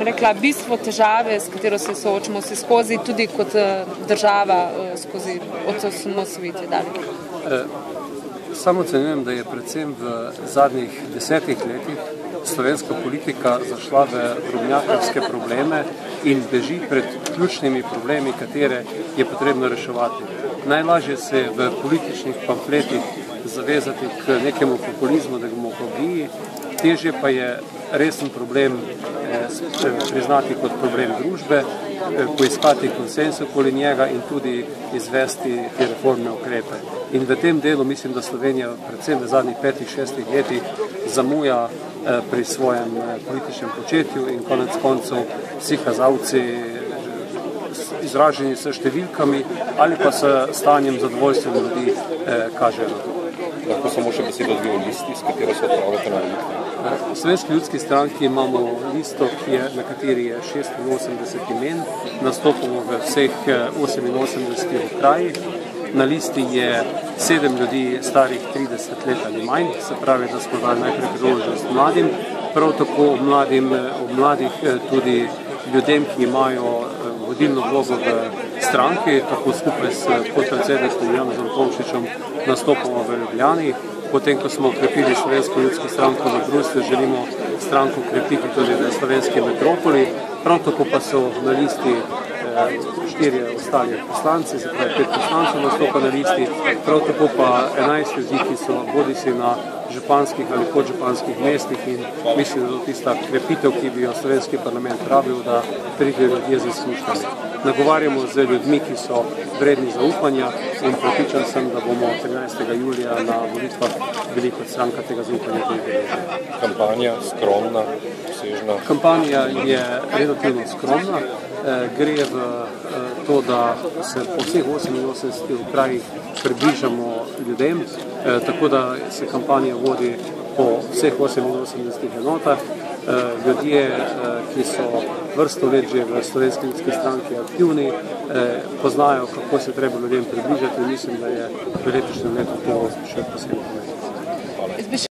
rekla, bistvo težave, s katero se soočamo se skozi tudi kot država skozi osamosvojitve dalje. Samo ocenjujem, da je predvsem v zadnjih 10 letih slovenska politika zašla v drobnjakarske probleme in beži pred ključnimi problemi, katere je potrebno reševati. Najlažje se v političnih pamfletih zavezati k nekemu populizmu, demagogiji, težje pa je resen problem priznati kot problem družbe, poiskati konsens okoli njega in tudi izvesti te reformne ukrepe. In v tem delu mislim, da Slovenija predvsem v zadnjih 5-6 letih zamuja pri svojem političnem početju in konec koncev vsi kazalci izraženi s številkami ali pa s stanjem zadovoljstva ljudi kažejo na to. Lahko samo še besedo dve o listi, s katero se odpravljate na volitve. V Slovenski ljudski stranki imamo listo, na kateri je 86 imen, nastopamo v vseh 88 krajih. Na listi je 7 ljudi starih 30 let ali manj, se pravi, da smo dali najprej priložnost mladim, prav tako ob mladih tudi ljudem, ki imajo vodilno vlogo v stranki, tako skupaj s podpredsednikom Janezom Tomšičem nastopamo v Ljubljani. Potem, ko smo okrepili Slovensko ljudsko stranko v Bruslju, želimo stranko okrepiti tudi v slovenski metropoli. Prav tako pa so na listi 4 ostali poslanci, se pravi 5 poslancev nastopa na listi, prav tako pa 11 ljudi, ki so bodisi na županskih ali podžupanskih mestih in mislim, da je tista krepitev, ki bi jo slovenski parlament pravił, da pridejo ljudje z izkušnjami. Nagovarjamo z ljudmi, ki so vredni zaupanja in prepričan sem, da bomo 13. julija na volitvah bili kot stranka tega zaupanja tudi deležni. Kampanja skromna, obsežna? Kampanja je relativno skromna. Gre v to, da se po vseh 88 krajih približamo ljudem, tako da se kampanja vodi po vseh 88 enotah. Ljudje, ki so vrsto let že v Slovenski ljudski stranki aktivni, poznajo, kako se treba ljudem približati in mislim, da je v letošnjem letu to še posebej pomembno.